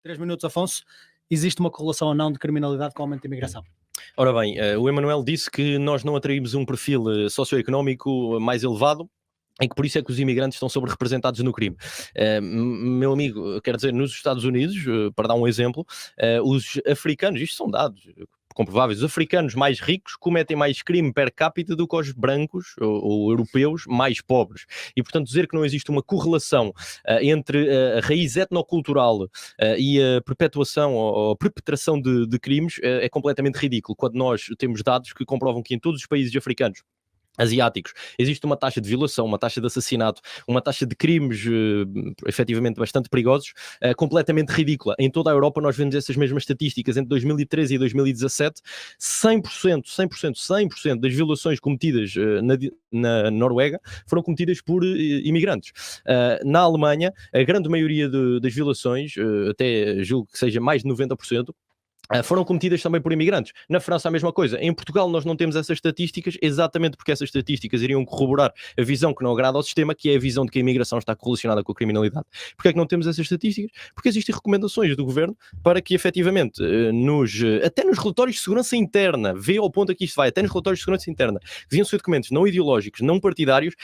3 minutos, Afonso. Existe uma correlação ou não de criminalidade com o aumento de imigração? Ora bem, o Emanuel disse que nós não atraímos um perfil socioeconómico mais elevado e que por isso é que os imigrantes estão sobre-representados no crime. Meu amigo, quer dizer, nos Estados Unidos, para dar um exemplo, os africanos, isto são dados comprováveis, os africanos mais ricos cometem mais crime per capita do que os brancos ou europeus mais pobres. E, portanto, dizer que não existe uma correlação entre a raiz etnocultural e a perpetuação ou a perpetração de crimes é completamente ridículo, quando nós temos dados que comprovam que em todos os países africanos asiáticos, existe uma taxa de violação, uma taxa de assassinato, uma taxa de crimes efetivamente bastante perigosos, completamente ridícula. Em toda a Europa nós vemos essas mesmas estatísticas. Entre 2013 e 2017, 100% das violações cometidas na Noruega foram cometidas por imigrantes. Na Alemanha, a grande maioria das violações, até julgo que seja mais de 90%, foram cometidas também por imigrantes. Na França a mesma coisa. Em Portugal nós não temos essas estatísticas, exatamente porque essas estatísticas iriam corroborar a visão que não agrada ao sistema, que é a visão de que a imigração está correlacionada com a criminalidade. Porquê é que não temos essas estatísticas? Porque existem recomendações do governo para que efetivamente até nos relatórios de segurança interna, vê ao ponto a que isto vai, até nos relatórios de segurança interna, que deviam ser documentos não ideológicos, não partidários,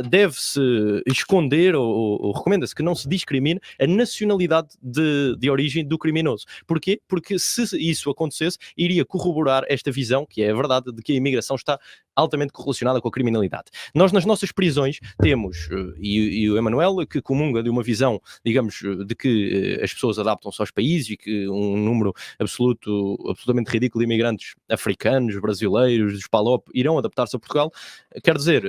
deve-se esconder ou recomenda-se que não se discrimine a nacionalidade de origem do criminoso. Porquê? Porque se isso acontecesse, iria corroborar esta visão, que é a verdade, de que a imigração está altamente correlacionada com a criminalidade. Nós nas nossas prisões temos, e o Emanuel, que comunga de uma visão, digamos, de que as pessoas adaptam-se aos países e que um número absolutamente ridículo de imigrantes africanos, brasileiros, dos PALOP, irão adaptar-se a Portugal. Quer dizer,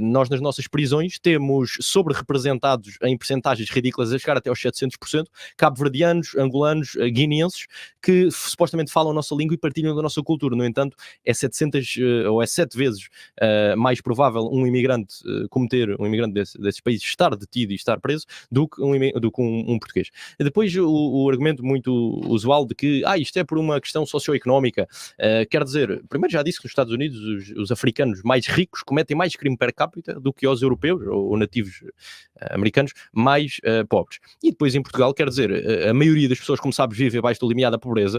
nós nas nossas prisões temos sobre-representados em percentagens ridículas a chegar até aos 700%, cabo-verdianos, angolanos, guineenses, que supostamente falam a nossa língua e partilham da nossa cultura. No entanto, é 700 ou é 7 vezes mais provável um imigrante desses países estar detido e estar preso do que um português. E depois o argumento muito usual de que isto é por uma questão socioeconómica. Quer dizer, primeiro já disse que nos Estados Unidos os africanos mais ricos cometem mais crime per capita do que os europeus ou nativos americanos mais pobres. E depois em Portugal, quer dizer, a maioria das pessoas, como sabes, vive abaixo do limiar da pobreza,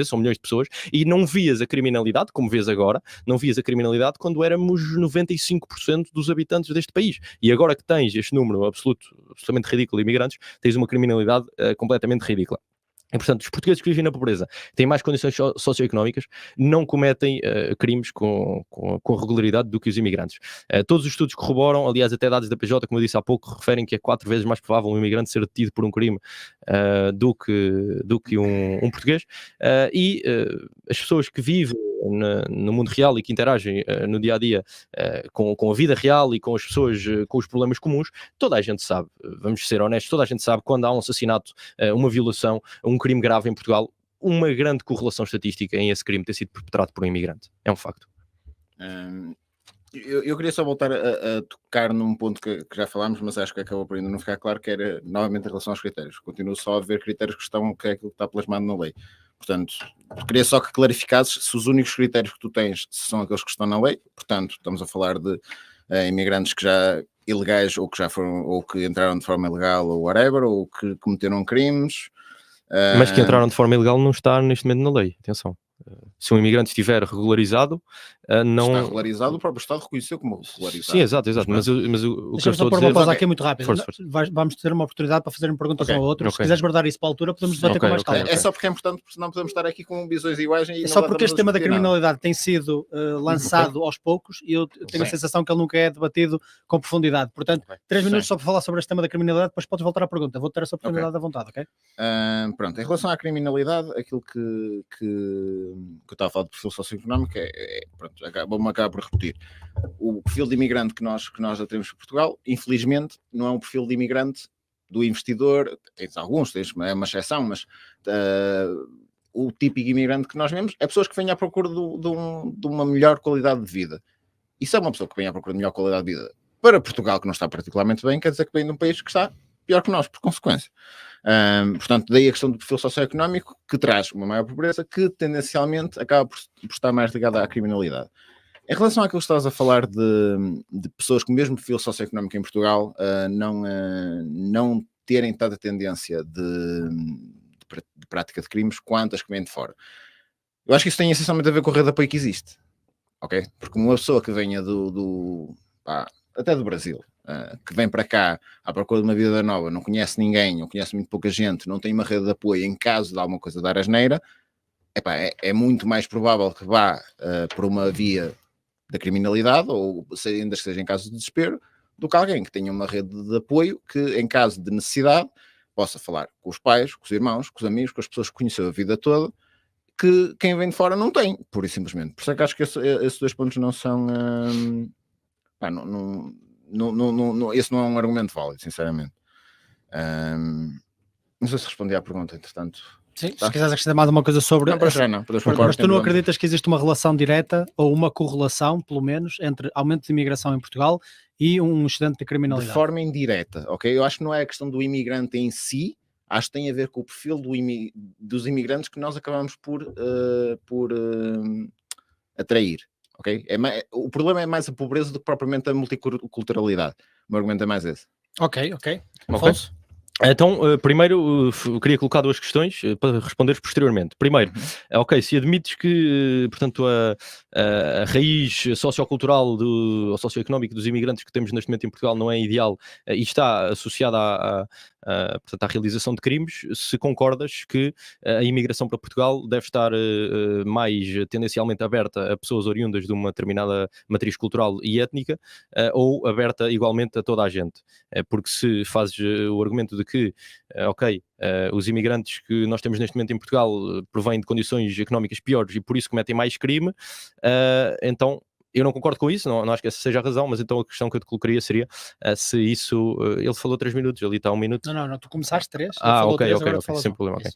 são milhões de pessoas, e não vias a criminalidade, como vês agora, não vias a criminalidade quando éramos 95% dos habitantes deste país. E agora que tens este número absolutamente ridículo de imigrantes, tens uma criminalidade completamente ridícula. E, portanto, os portugueses que vivem na pobreza têm mais condições socioeconómicas, não cometem crimes com regularidade do que os imigrantes. Todos os estudos corroboram, aliás, até dados da PJ, como eu disse há pouco, referem que é 4 vezes mais provável um imigrante ser detido por um crime do que um português. As pessoas que vivem no mundo real e que interagem no dia-a-dia com a vida real e com as pessoas, com os problemas comuns, toda a gente sabe, vamos ser honestos, toda a gente sabe quando há um assassinato, uma violação, um crime grave em Portugal, uma grande correlação estatística em esse crime ter sido perpetrado por um imigrante. É um facto. Eu queria só voltar a tocar num ponto que já falámos, mas acho que acabou por ainda não ficar claro, que era novamente em relação aos critérios. Continuo só a ver critérios que é aquilo que está plasmado na lei. Portanto, queria só que clarificasses se os únicos critérios que tu tens são aqueles que estão na lei. Portanto, estamos a falar de imigrantes que já ilegais ou que já foram, ou que entraram de forma ilegal ou whatever, ou que cometeram crimes. Mas que entraram de forma ilegal não está neste momento na lei, atenção. Se um imigrante estiver regularizado, não... Está regularizado, o próprio Estado reconheceu como regularizado. Sim, exato. Mas o que eu estou a só pôr dizer... uma pausa aqui muito rápida. Força. Vamos ter uma oportunidade para fazerem perguntas um ao outro. Se quiseres guardar isso para a altura, podemos debater com mais calma. É só porque é importante, porque senão podemos estar aqui com visões iguais. E é só porque este tema da criminalidade tem sido lançado aos poucos e eu tenho a sensação que ele nunca é debatido com profundidade. Portanto, 3 minutos só para falar sobre este tema da criminalidade, depois podes voltar à pergunta. Vou ter essa oportunidade à vontade, ok? Pronto, em relação à criminalidade, aquilo que eu estava a falar de perfil socioeconómico vou-me acabar por repetir. O perfil de imigrante que nós temos em Portugal, infelizmente, não é um perfil de imigrante do investidor. Tens alguns, é uma exceção, mas o típico imigrante que nós vemos é pessoas que vêm à procura de uma melhor qualidade de vida. E se é uma pessoa que vem à procura de melhor qualidade de vida para Portugal, que não está particularmente bem, quer dizer que vem de um país que está pior que nós, por consequência. Portanto, daí a questão do perfil socioeconómico, que traz uma maior pobreza, que tendencialmente acaba por estar mais ligada à criminalidade. Em relação àquilo que estás a falar de pessoas com o mesmo perfil socioeconómico em Portugal não terem tanta tendência de prática de crimes quanto as que vêm de fora. Eu acho que isso tem essencialmente a ver com a rede de apoio que existe, ok? Porque uma pessoa que venha até do Brasil, que vem para cá à procura de uma vida nova, não conhece ninguém, ou conhece muito pouca gente, não tem uma rede de apoio em caso de alguma coisa dar asneira, é muito mais provável que vá por uma via da criminalidade, ou ainda seja em caso de desespero, do que alguém que tenha uma rede de apoio que, em caso de necessidade, possa falar com os pais, com os irmãos, com os amigos, com as pessoas que conheceu a vida toda, que quem vem de fora não tem, pura e simplesmente. Por isso é que acho que esses dois pontos não são... esse não é um argumento válido, sinceramente. Não sei se respondi à pergunta, entretanto. Sim, se quiseres acrescentar mais uma coisa sobre... Não, para já não. Mas tu não acreditas que existe uma relação direta, ou uma correlação, pelo menos, entre aumento de imigração em Portugal e um excedente de criminalidade? De forma indireta, ok? Eu acho que não é a questão do imigrante em si, acho que tem a ver com o perfil dos imigrantes que nós acabamos por atrair, ok? O problema é mais a pobreza do que propriamente a multiculturalidade. O meu argumento é mais esse. Ok. Afonso? Então, primeiro, queria colocar duas questões para responderes posteriormente. Primeiro, ok, se admites que, portanto, a raiz sociocultural ou socioeconómica dos imigrantes que temos neste momento em Portugal não é ideal e está associada portanto, à realização de crimes, se concordas que a imigração para Portugal deve estar mais tendencialmente aberta a pessoas oriundas de uma determinada matriz cultural e étnica ou aberta igualmente a toda a gente. Porque se fazes o argumento de que, os imigrantes que nós temos neste momento em Portugal provêm de condições económicas piores e por isso cometem mais crime, então eu não concordo com isso, não acho que essa seja a razão, mas então a questão que eu te colocaria seria se isso... ele falou 3 minutos, ali está 1 minuto. Não, tu começaste 3. Ok, sem problema. Okay.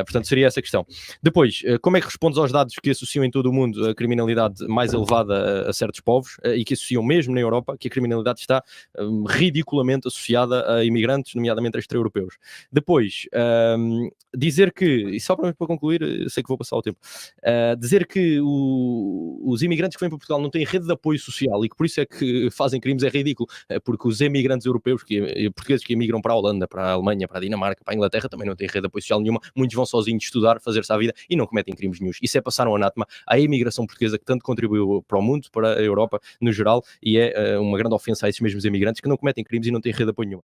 Portanto, seria essa a questão. Depois, como é que respondes aos dados que associam em todo o mundo a criminalidade mais elevada a certos povos e que associam mesmo na Europa que a criminalidade está ridiculamente associada a imigrantes, nomeadamente extra-europeus? Depois, dizer que, e só para concluir, sei que vou passar o tempo, dizer que os imigrantes que vêm para Portugal não têm rede de apoio social e que por isso é que fazem crimes é ridículo, porque os imigrantes europeus, portugueses que emigram para a Holanda, para a Alemanha, para a Dinamarca, para a Inglaterra, também não têm rede de apoio social nenhuma, muitos vão sozinhos estudar, fazer-se à vida e não cometem crimes nenhuns. Isso é passar um anátema à imigração portuguesa que tanto contribuiu para o mundo, para a Europa no geral, e é uma grande ofensa a esses mesmos imigrantes que não cometem crimes e não têm rede de apoio nenhuma.